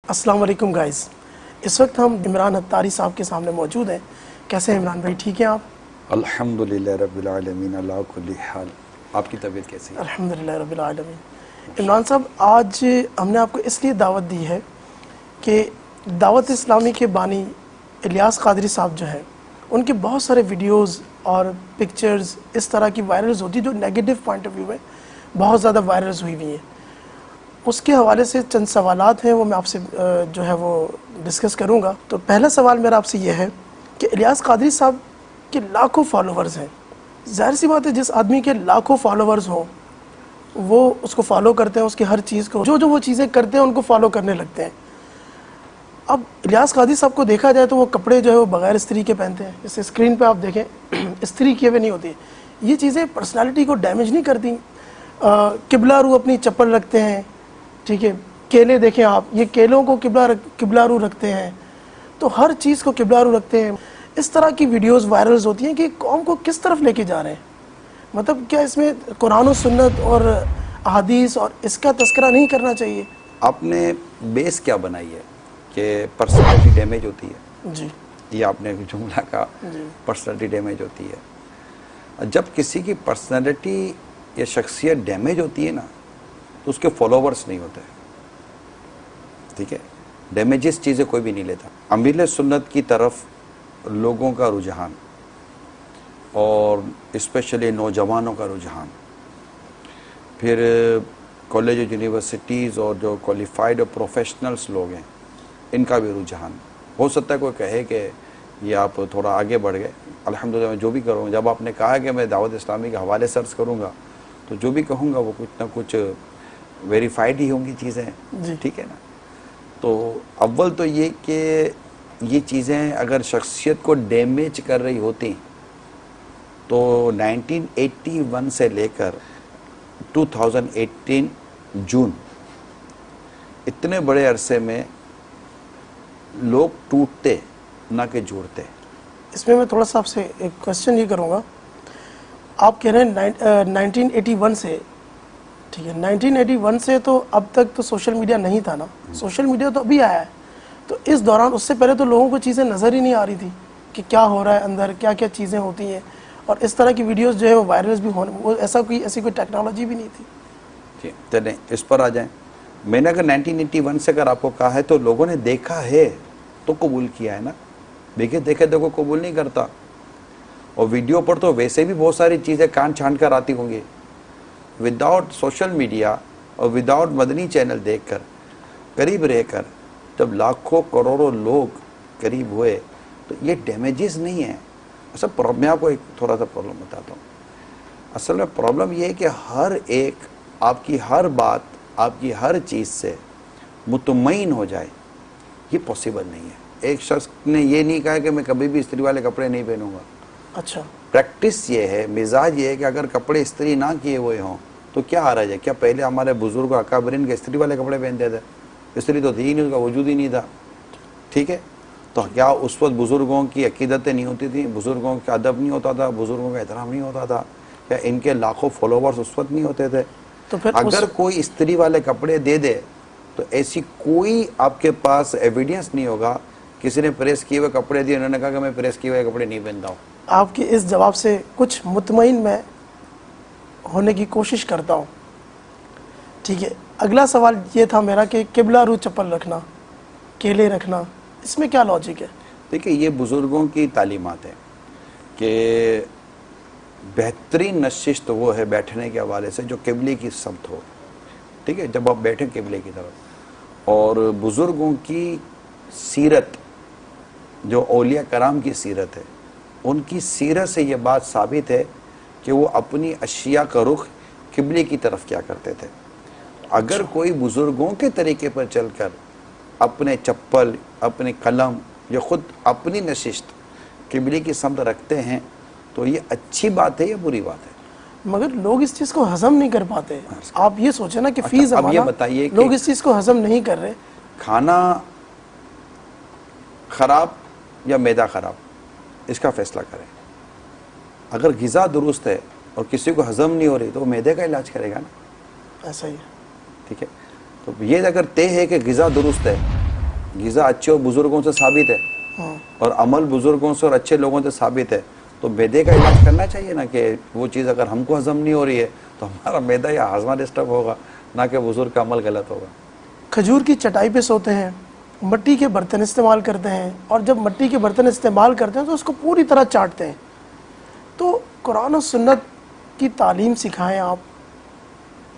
السلام علیکم گائز، اس وقت ہم عمران اتاری صاحب کے سامنے موجود ہیں۔ کیسے ہیں عمران بھائی، ٹھیک ہیں آپ؟ الحمدللہ رب العالمین، اللہ کل حال۔ آپ کی طبیعت کیسی ہے؟ الحمدللہ رب العالمین۔ عمران صاحب، آج ہم نے آپ کو اس لیے دعوت دی ہے کہ دعوت اسلامی کے بانی الیاس قادری صاحب جو ہیں، ان کے بہت سارے ویڈیوز اور پکچرز اس طرح کی وائرلز ہوتی ہیں جو نیگیٹو پوائنٹ آف ویو میں بہت زیادہ وائرلز ہوئی ہوئی ہیں۔ اس کے حوالے سے چند سوالات ہیں، وہ میں آپ سے جو ہے وہ ڈسکس کروں گا۔ تو پہلا سوال میرا آپ سے یہ ہے کہ الیاس قادری صاحب کے لاکھوں فالوورز ہیں۔ ظاہر سی بات ہے، جس آدمی کے لاکھوں فالوورز ہوں وہ اس کو فالو کرتے ہیں، اس کی ہر چیز کو جو وہ چیزیں کرتے ہیں ان کو فالو کرنے لگتے ہیں۔ اب الیاس قادری صاحب کو دیکھا جائے تو وہ کپڑے جو ہے وہ بغیر استری کے پہنتے ہیں، جیسے اسکرین پہ آپ دیکھیں استری کیے ہوئے نہیں ہوتی۔ یہ چیزیں پرسنالٹی کو ڈیمیج نہیں کرتی؟ قبلہ رو اپنی چپل رکھتے ہیں، ٹھیک ہے، کیلے دیکھیں آپ، یہ کیلوں کو قبلہ رو رکھتے ہیں، تو ہر چیز کو قبلہ رو رکھتے ہیں۔ اس طرح کی ویڈیوز وائرلز ہوتی ہیں کہ قوم کو کس طرف لے کے جا رہے ہیں؟ مطلب کیا اس میں قرآن و سنت اور احادیث اور اس کا تذکرہ نہیں کرنا چاہیے؟ آپ نے بیس کیا بنائی ہے کہ پرسنالٹی ڈیمیج ہوتی ہے؟ جی، یہ آپ نے جملہ کہا، پرسنالٹی ڈیمیج ہوتی ہے۔ جب کسی کی پرسنالٹی یا شخصیت ڈیمیج ہوتی ہے نا، تو اس کے فالوورز نہیں ہوتے، ٹھیک ہے؟ ڈیمیجز چیزیں کوئی بھی نہیں لیتا۔ امیر سنت کی طرف لوگوں کا رجحان اور اسپیشلی نوجوانوں کا رجحان، پھر کالج اور یونیورسٹیز اور جو کوالیفائڈ اور پروفیشنلز لوگ ہیں ان کا بھی رجحان۔ ہو سکتا ہے کوئی کہے کہ یہ آپ تھوڑا آگے بڑھ گئے، الحمدللہ میں جو بھی کروں، جب آپ نے کہا کہ میں دعوت اسلامی کے حوالے سرچ کروں گا تو جو بھی کہوں گا وہ کچھ نہ کچھ ویریفائڈ ہی ہوں گی چیزیں، ٹھیک ہے نا؟ تو اول تو یہ کہ یہ چیزیں اگر شخصیت کو ڈیمیج کر رہی ہوتی تو 1981 سے لے کر 2018 جون اتنے بڑے عرصے میں لوگ ٹوٹتے نہ کہ جوڑتے۔ اس میں تھوڑا سا آپ سے ایک کوشچن یہ کروں گا۔ آپ کہہ رہے ہیں 1981 سے، ٹھیک ہے، 1981 سے تو اب تک تو سوشل میڈیا نہیں تھا نا، سوشل میڈیا تو ابھی آیا ہے، تو اس دوران اس سے پہلے تو لوگوں کو چیزیں نظر ہی نہیں آ رہی تھی کہ کیا ہو رہا ہے اندر، کیا کیا چیزیں ہوتی ہیں، اور اس طرح کی ویڈیوز جو ہے وہ وائرلز بھی ہونے، وہ ایسی کوئی ٹیکنالوجی بھی نہیں تھی۔ جی چلیں اس پر آ جائیں۔ میں نے اگر 1981 سے اگر آپ کو کہا ہے تو لوگوں نے دیکھا ہے تو قبول کیا ہے نا، دیکھے دیکھو قبول نہیں کرتا۔ اور ویڈیو پر تو ویسے بھی بہت ساری چیزیں کان چھانٹ کر آتی ہوں گی، وداؤٹ سوشل میڈیا اور وداؤٹ مدنی چینل دیکھ کر قریب رہ کر جب لاکھوں کروڑوں لوگ قریب ہوئے تو یہ ڈیمیجز نہیں ہیں۔ اصل میں آپ کو ایک تھوڑا سا پرابلم بتاتا ہوں۔ اصل میں پرابلم یہ ہے کہ ہر ایک آپ کی ہر بات، آپ کی ہر چیز سے مطمئن ہو جائے، یہ پاسبل نہیں ہے۔ ایک شخص نے یہ نہیں کہا کہ میں کبھی بھی استری والے کپڑے نہیں پہنوں گا۔ اچھا، پریکٹس یہ ہے، مزاج یہ ہے کہ اگر کپڑے استری نہ کیے ہوئے ہوں تو کیا حرج ہے؟ کیا پہلے ہمارے بزرگ اکابرین کے استری والے کپڑے پہنتے تھے؟ استری تو تھی ہی نہیں، اس کا وجود ہی نہیں تھا، ٹھیک ہے؟ تو کیا اس وقت بزرگوں کی عقیدتیں نہیں ہوتی تھیں؟ بزرگوں کا ادب نہیں ہوتا تھا؟ بزرگوں کا احترام نہیں ہوتا تھا؟ کیا ان کے لاکھوں فالوورز اس وقت نہیں ہوتے تھے؟ تو پھر اگر کوئی استری والے کپڑے دے دے تو ایسی کوئی آپ کے پاس ایویڈینس نہیں ہوگا کسی نے پریس کیے ہوئے کپڑے دیے انہوں نے کہا کہ میں پریس کیے ہوئے کپڑے نہیں پہنتا ہوں۔ آپ کے اس جواب سے کچھ مطمئن میں ہونے کی کوشش کرتا ہوں، ٹھیک ہے۔ اگلا سوال یہ تھا میرا کہ قبلہ رو چپل رکھنا، کیلے رکھنا، اس میں کیا لاجک ہے؟ دیکھیں یہ بزرگوں کی تعلیمات ہے کہ بہترین نشست وہ ہے بیٹھنے کے حوالے سے جو قبلے کی سمت ہو، ٹھیک ہے، جب آپ بیٹھیں قبلے کی طرف۔ اور بزرگوں کی سیرت، جو اولیاء کرام کی سیرت ہے، ان کی سیرت سے یہ بات ثابت ہے کہ وہ اپنی اشیاء کا رخ قبلے کی طرف کیا کرتے تھے۔ اگر کوئی بزرگوں کے طریقے پر چل کر اپنے چپل، اپنے قلم یا خود اپنی نشست قبلے کی سمت رکھتے ہیں تو یہ اچھی بات ہے یا بری بات ہے؟ مگر لوگ اس چیز کو ہضم نہیں کر پاتے۔ آپ یہ سوچیں نا کہ فی اب یہ زمانہ بتائیے کہ لوگ اس چیز کو ہضم نہیں کر رہے۔ کھانا خراب یا معدہ خراب، اس کا فیصلہ کریں۔ اگر غذا درست ہے اور کسی کو ہضم نہیں ہو رہی تو وہ معدے کا علاج کرے گا نا، ایسا ہی ہے۔ ٹھیک ہے۔ تو یہ اگر طے ہے کہ غذا درست ہے غذا اچھے اور بزرگوں سے ثابت ہے اور عمل بزرگوں سے اور اچھے لوگوں سے ثابت ہے، تو میدے کا علاج کرنا چاہیے نا، کہ وہ چیز اگر ہم کو ہضم نہیں ہو رہی ہے تو ہمارا میدا یا ہاضمہ ڈسٹرب ہوگا، نہ کہ بزرگ کا عمل غلط ہوگا۔ کھجور کی چٹائی پہ سوتے ہیں، مٹی کے برتن استعمال کرتے ہیں، اور جب مٹی کے برتن استعمال کرتے ہیں تو اس کو پوری طرح چاٹتے ہیں۔ تو قرآن و سنت کی تعلیم سکھائیں آپ۔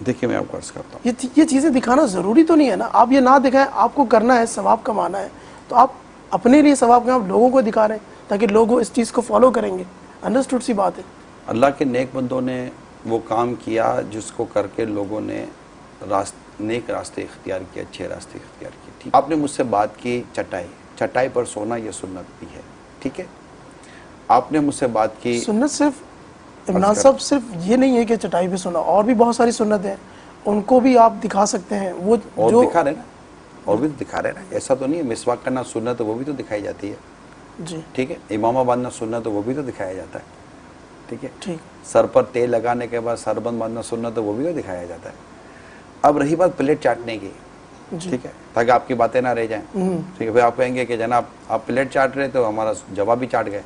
دیکھیے میں آپ کو عرض کرتا ہوں، یہ چیزیں دکھانا ضروری تو نہیں ہے نا، آپ یہ نہ دکھائیں، آپ کو کرنا ہے، ثواب کمانا ہے، تو آپ اپنے لیے ثواب کمائیں، آپ لوگوں کو دکھا رہے ہیں تاکہ لوگ اس چیز کو فالو کریں گے۔ انڈرسٹوڈ سی بات ہے۔ اللہ کے نیک بندوں نے وہ کام کیا جس کو کر کے لوگوں نے نیک راستے اختیار کیے، اچھے راستے اختیار کیے۔ ٹھیک، آپ نے مجھ سے بات کی چٹائی پر سونا یہ سنت بھی ہے، ٹھیک ہے۔ آپ نے مجھ سے بات کی سنت صرف عمران صاحب صرف یہ نہیں ہے کہ چٹائی پہ سونا، اور بھی بہت ساری سنت ہیں، ان کو بھی آپ دکھا سکتے ہیں۔ وہ اور جو دکھا رہے نا، اور بھی تو دکھا رہے نا، ایسا تو نہیں ہے مسواک کرنا سنت ہے، وہ بھی تو دکھائی جاتی ہے، جی ٹھیک ہے۔ امامہ باندھنا سنت ہے، وہ بھی تو دکھایا جاتا ہے، ٹھیک ہے۔ ٹھیک، سر پر تیل لگانے کے بعد سربند باندھنا سنت ہے، وہ بھی تو دکھایا جاتا ہے۔ اب رہی بات پلیٹ چاٹنے کی، جی ٹھیک ہے، تاکہ آپ کی باتیں نہ رہ جائیں، ٹھیک ہے۔ پھر آپ کہیں گے کہ جناب آپ پلیٹ چاٹ رہے تو ہمارا جواب بھی چاٹ گئے۔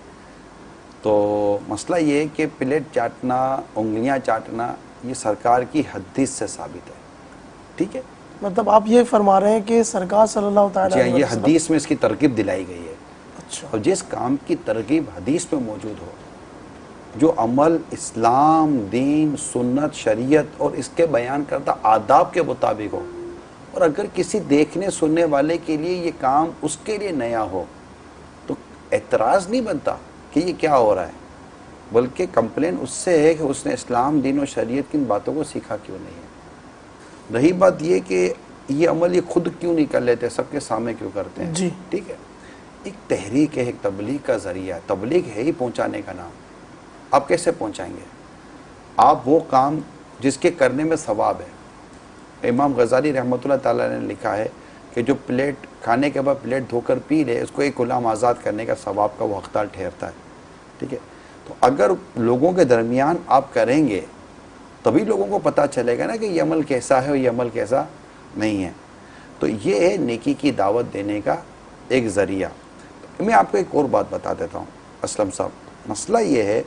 تو مسئلہ یہ ہے کہ پلیٹ چاٹنا، انگلیاں چاٹنا، یہ سرکار کی حدیث سے ثابت ہے، ٹھیک ہے۔ مطلب آپ یہ فرما رہے ہیں کہ سرکار صلی اللہ تعالیٰ جی ہاں، علیہ یہ وسلم۔ حدیث میں اس کی ترغیب دلائی گئی ہے، اچھا، اور جس کام کی ترغیب حدیث میں موجود ہو، جو عمل اسلام، دین، سنت، شریعت اور اس کے بیان کردہ آداب کے مطابق ہو، اور اگر کسی دیکھنے سننے والے کے لیے یہ کام اس کے لیے نیا ہو تو اعتراض نہیں بنتا کہ یہ کیا ہو رہا ہے، بلکہ کمپلین اس سے ہے کہ اس نے اسلام، دین و شریعت کی ان باتوں کو سیکھا کیوں نہیں ہے۔ رہی بات یہ کہ یہ عمل یہ خود کیوں نہیں کر لیتے، سب کے سامنے کیوں کرتے ہیں، جی ٹھیک ہے۔ ایک تحریک ہے، ایک تبلیغ کا ذریعہ ہے، تبلیغ ہے ہی پہنچانے کا نام۔ آپ کیسے پہنچائیں گے؟ آپ وہ کام جس کے کرنے میں ثواب ہے۔ امام غزالی رحمۃ اللہ تعالیٰ نے لکھا ہے کہ جو پلیٹ کھانے کے بعد پلیٹ دھو کر پی لے، اس کو ایک غلام آزاد کرنے کا ثواب کا وہ حقدار ٹھہرتا ہے، ٹھیک ہے۔ تو اگر لوگوں کے درمیان آپ کریں گے تبھی لوگوں کو پتہ چلے گا نا کہ یہ عمل کیسا ہے اور یہ عمل کیسا نہیں ہے۔ تو یہ ہے نیکی کی دعوت دینے کا ایک ذریعہ۔ میں آپ کو ایک اور بات بتا دیتا ہوں اسلم صاحب، مسئلہ یہ ہے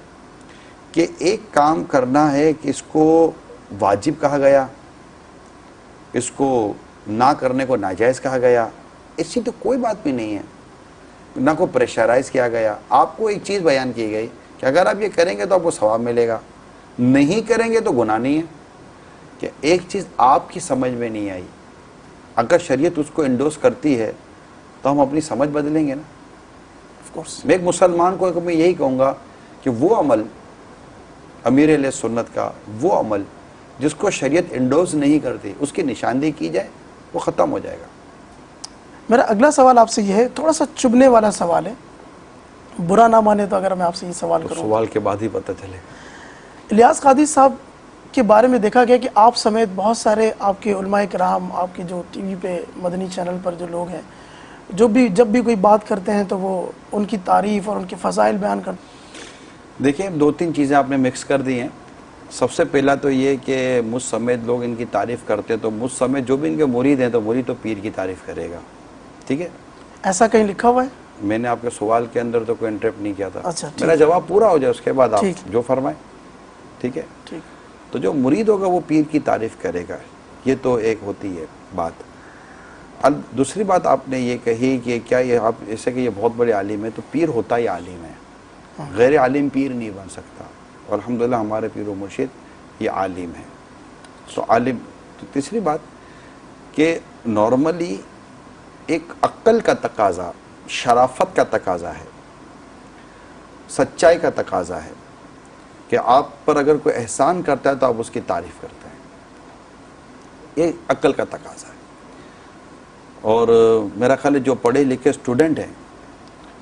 کہ ایک کام کرنا ہے کہ اس کو واجب کہا گیا، اس کو نہ کرنے کو ناجائز کہا گیا، اس کی تو کوئی بات بھی نہیں ہے، نہ کو پریشرائز کیا گیا۔ آپ کو ایک چیز بیان کی گئی کہ اگر آپ یہ کریں گے تو آپ کو ثواب ملے گا، نہیں کریں گے تو گناہ نہیں ہے۔ کہ ایک چیز آپ کی سمجھ میں نہیں آئی، اگر شریعت اس کو انڈورس کرتی ہے تو ہم اپنی سمجھ بدلیں گے نا۔ Of course. میں ایک مسلمان کو میں یہی کہوں گا کہ وہ عمل امیر علیہ سنت کا، وہ عمل جس کو شریعت انڈورس نہیں کرتی، اس کی نشاندہی کی جائے، وہ ختم ہو جائے گا۔ میرا اگلا سوال آپ سے یہ ہے، تھوڑا سا چبھنے والا سوال ہے، برا نہ مانے تو اگر میں آپ سے یہ سوال تو کروں۔ سوال کے بعد ہی پتہ چلے۔ الیاس قادری صاحب کے بارے میں دیکھا گیا کہ آپ سمیت بہت سارے آپ کے علماء کرام، آپ کے جو ٹی وی پہ مدنی چینل پر جو لوگ ہیں، جب بھی کوئی بات کرتے ہیں تو وہ ان کی تعریف اور ان کے فضائل بیان کرتے ہیں۔ دیکھیں، دو تین چیزیں آپ نے مکس کر دی ہیں۔ سب سے پہلا تو یہ کہ مجھ سمیت لوگ ان کی تعریف کرتے ہیں، تو مجھ سمیت جو بھی ان کے مرید ہیں تو مرید تو پیر کی تعریف کرے گا، ٹھیک ہے۔ ایسا کہیں لکھا ہوا ہے؟ میں نے آپ کے سوال کے اندر تو کوئی انٹرپٹ نہیں کیا تھا۔ اچھا، ٹھیک میرا جواب پورا ہو جائے اس کے بعد آپ ٹھیک۔ جو فرمائیں، ٹھیک ہے۔ ٹھیک۔ تو جو مرید ہوگا وہ پیر کی تعریف کرے گا، یہ تو ایک ہوتی ہے بات۔ دوسری بات آپ نے یہ کہی کہ کیا یہ آپ ایسے کہ یہ بہت بڑے عالم ہے، تو پیر ہوتا ہی عالم ہے، غیر عالم پیر نہیں بن سکتا، اور الحمدللہ ہمارے پیر و مرشد یہ عالم ہے، تو عالم۔ تو تیسری بات کہ نارملی ایک عقل کا تقاضا، شرافت کا تقاضا ہے، سچائی کا تقاضا ہے کہ آپ پر اگر کوئی احسان کرتا ہے تو آپ اس کی تعریف کرتے ہیں، یہ عقل کا تقاضا ہے۔ اور میرا خیال ہے جو پڑھے لکھے اسٹوڈنٹ ہیں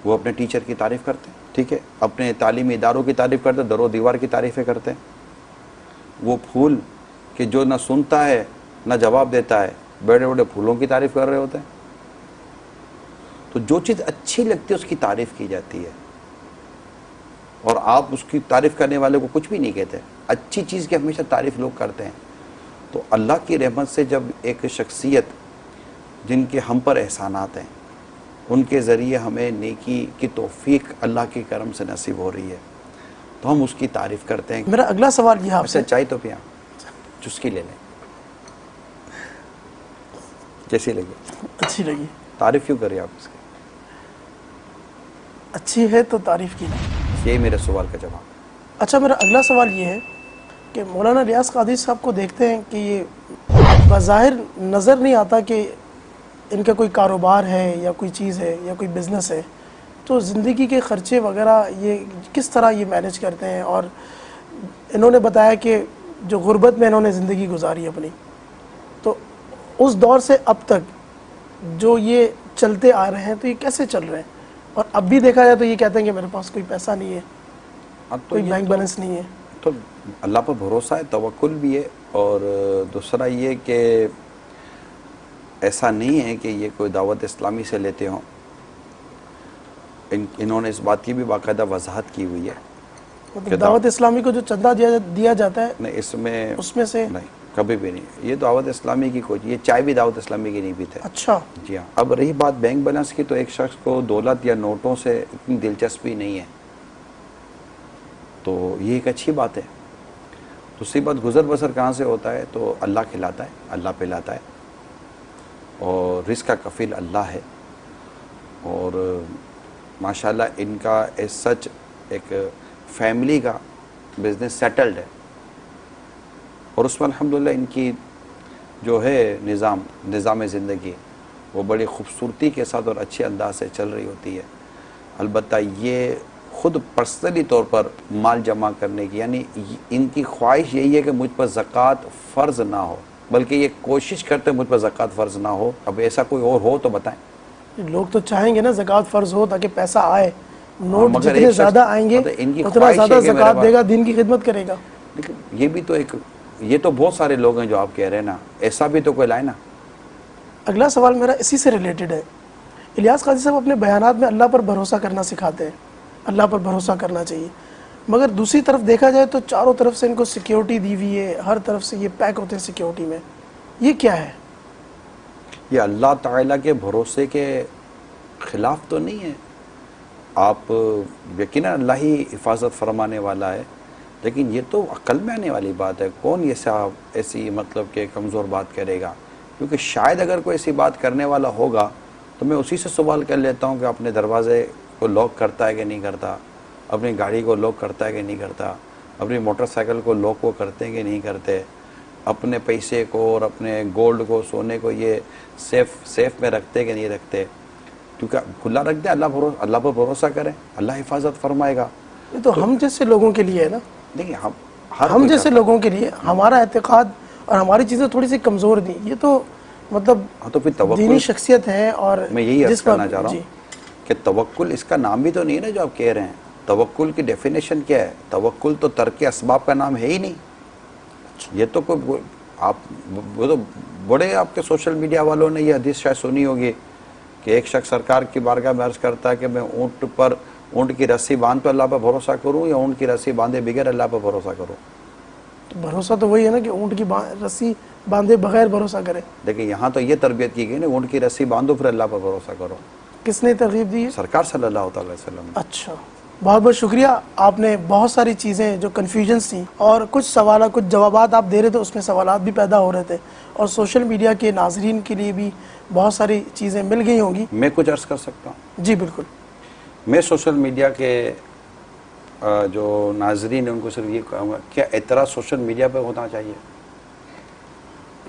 وہ اپنے ٹیچر کی تعریف کرتے ہیں، ٹھیک ہے، اپنے تعلیمی اداروں کی تعریف کرتے ہیں، در و دیوار کی تعریفیں کرتے ہیں۔ وہ پھول کہ جو نہ سنتا ہے نہ جواب دیتا ہے، بڑے بڑے پھولوں کی تعریف کر رہے ہوتے ہیں۔ تو جو چیز اچھی لگتی ہے اس کی تعریف کی جاتی ہے، اور آپ اس کی تعریف کرنے والے کو کچھ بھی نہیں کہتے۔ اچھی چیز کی ہمیشہ تعریف لوگ کرتے ہیں۔ تو اللہ کی رحمت سے جب ایک شخصیت جن کے ہم پر احسانات ہیں، ان کے ذریعے ہمیں نیکی کی توفیق اللہ کے کرم سے نصیب ہو رہی ہے تو ہم اس کی تعریف کرتے ہیں. میرا اگلا سوال یہ آپ سے, چائے تو پیا, چسکی لے لیں, کیسی لگی؟ اچھی لگی. تعریف کیوں کری آپ اس کی؟ اچھی ہے تو تعریف کی. یہی میرے سوال کا جواب. اچھا, میرا اگلا سوال یہ ہے کہ مولانا الیاس قادری صاحب کو دیکھتے ہیں کہ یہ بظاہر نظر نہیں آتا کہ ان کا کوئی کاروبار ہے یا کوئی چیز ہے یا کوئی بزنس ہے, تو زندگی کے خرچے وغیرہ یہ کس طرح یہ مینیج کرتے ہیں؟ اور انہوں نے بتایا کہ جو غربت میں انہوں نے زندگی گزاری اپنی, تو اس دور سے اب تک جو یہ چلتے آ رہے ہیں تو یہ کیسے چل رہے ہیں؟ اور اب بھی دیکھا جائے تو یہ کہتے ہیں کہ میرے پاس کوئی پیسہ نہیں ہے, کوئی بینک بیلنس نہیں ہے. تو اللہ پر بھروسہ ہے, توکل بھی ہے, اور دوسرا یہ کہ ایسا نہیں ہے کہ یہ کوئی دعوت اسلامی سے لیتے ہوں. انہوں نے اس بات کی بھی باقاعدہ وضاحت کی ہوئی ہے. مطلب دعوت اسلامی کو جو چندہ دیا جاتا ہے نہیں, اس میں سے نہیں, کبھی بھی نہیں. یہ دعوت اسلامی کی کوئی, یہ چائے بھی دعوت اسلامی کی نہیں پیتے. اچھا جی ہاں. اب رہی بات بینک بیلنس کی, تو ایک شخص کو دولت یا نوٹوں سے اتنی دلچسپی نہیں ہے, تو یہ ایک اچھی بات ہے. دوسری بات, گزر بسر کہاں سے ہوتا ہے؟ تو اللہ کھلاتا ہے, اللہ پلاتا ہے, اور رزق کا کفیل اللہ ہے. اور ماشاءاللہ ان کا ایز سچ ایک فیملی کا بزنس سیٹلڈ ہے, اور اس میں الحمدللہ ان کی جو ہے نظام زندگی وہ بڑی خوبصورتی کے ساتھ اور اچھے انداز سے چل رہی ہوتی ہے. البتہ یہ خود پرسنلی طور پر مال جمع کرنے کی, یعنی ان کی خواہش یہی ہے کہ مجھ پر زکوٰۃ فرض نہ ہو, بلکہ یہ کوشش کرتے مجھ پر زکوٰۃ فرض نہ ہو. اب ایسا کوئی اور ہو تو بتائیں. لوگ تو چاہیں گے نا زکوٰۃ فرض ہو تاکہ پیسہ آئے, نوٹ مگر جتنے ایک شخص- زیادہ آئیں گے ان کی اتنا خواہش زیادہ ہے کہ میرے زکوٰۃ پاس- دے گا, دین کی خدمت کرے گا. لیکن یہ بھی تو ایک, یہ تو بہت سارے لوگ ہیں جو آپ کہہ رہے ہیں نا, ایسا بھی تو کوئی لائے نا. اگلا سوال میرا اسی سے ریلیٹڈ ہے. الیاس قادری صاحب اپنے بیانات میں اللہ پر بھروسہ کرنا سکھاتے ہیں, اللہ پر بھروسہ کرنا چاہیے, مگر دوسری طرف دیکھا جائے تو چاروں طرف سے ان کو سیکیورٹی دی ہوئی ہے, ہر طرف سے یہ پیک ہوتے ہیں سیکیورٹی میں. یہ کیا ہے؟ یہ اللہ تعالیٰ کے بھروسے کے خلاف تو نہیں ہے. آپ یقیناً اللہ ہی حفاظت فرمانے والا ہے, لیکن یہ تو عقل میں آنے والی بات ہے. کون یہ صاحب ایسی مطلب کہ کمزور بات کرے گا؟ کیونکہ شاید اگر کوئی ایسی بات کرنے والا ہوگا تو میں اسی سے سوال کر لیتا ہوں کہ اپنے دروازے کو لاک کرتا ہے کہ نہیں کرتا, اپنی گاڑی کو لاک کرتا ہے کہ نہیں کرتا, اپنی موٹر سائیکل کو لاک کو کرتے ہیں کہ نہیں کرتے, اپنے پیسے کو اور اپنے گولڈ کو, سونے کو یہ سیف میں رکھتے کہ نہیں رکھتے. کیونکہ کھلا رکھ دیں, اللہ پر بھروسہ کریں, اللہ حفاظت فرمائے گا. یہ تو ہم جیسے لوگوں کے لیے ہے نا. دیکھیں ہم جیسے لوگوں کے لیے ہمارا اعتقاد اور ہماری چیزیں تھوڑی سی کمزور تھیں. یہ تو مطلب تو پھر توکل دینی شخصیت ہے. اور میں یہی عرض کرنا چاہ رہا ہوں کہ توکل اس کا نام بھی تو نہیں ہے نا جو آپ کہہ رہے ہیں. توکل کی ڈیفینیشن کیا ہے؟ توکل تو ترک اسباب کا نام ہے ہی نہیں. یہ تو کوئی آپ وہ تو بڑے آپ کے سوشل میڈیا والوں نے یہ حدیث شاید سنی ہوگی کہ ایک شخص سرکار کی بارگاہ میں عرض کرتا ہے کہ میں اونٹ کی رسی باندھ تو اللہ پر بھروسہ کروں یا اونٹ کی رسی باندھے بغیر اللہ پر بھروسہ کروں. تو بھروسہ تو وہی ہے نا کہ اونٹ کی رسی باندھے بغیر بھروسہ کرے. لیکن یہاں تو یہ تربیت کی گئی نا, اونٹ کی رسی باندھو پھر اللہ پر بھروسہ کرو. کس نے ترغیب دی ہے؟ سرکار صلی اللہ تعالی وسلم. اچھا, بہت بہت شکریہ. آپ نے بہت ساری چیزیں جو کنفیوژنس تھیں اور کچھ سوالات, کچھ جوابات آپ دے رہے تھے, اس میں سوالات بھی پیدا ہو رہے تھے, اور سوشل میڈیا کے ناظرین کے لیے بھی بہت ساری چیزیں مل گئی ہوں گی. میں کچھ عرض کر سکتا ہوں؟ جی بالکل. میں سوشل میڈیا کے جو ناظرین ہیں ان کو صرف یہ کہوں گا, کیا اعتراض سوشل میڈیا پہ ہونا چاہیے؟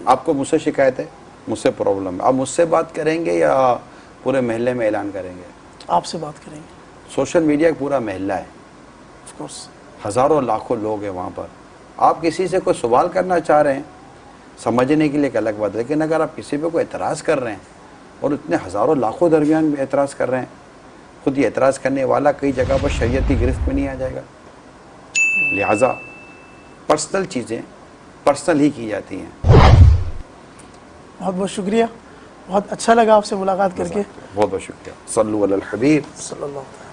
آپ کو مجھ سے شکایت ہے, مجھ سے پرابلم ہے, آپ مجھ سے بات کریں گے یا پورے محلے میں اعلان کریں گے؟ آپ سے بات کریں گے. سوشل میڈیا ایک پورا محلہ ہے, آف کورس ہزاروں لاکھوں لوگ ہیں وہاں پر. آپ کسی سے کوئی سوال کرنا چاہ رہے ہیں سمجھنے کے لیے ایک الگ بات ہے, لیکن اگر آپ کسی پہ کوئی اعتراض کر رہے ہیں اور اتنے ہزاروں لاکھوں درمیان میں اعتراض کر رہے ہیں, خود یہ اعتراض کرنے والا کئی جگہ پر شریعت کی گرفت میں نہیں آ جائے گا؟ لہٰذا پرسنل چیزیں پرسنل ہی کی جاتی ہیں. بہت بہت شکریہ, بہت اچھا لگا آپ سے ملاقات کر کے. بہت بہت شکریہ. صلو علی الحبیب صلی اللہ علیہ وسلم.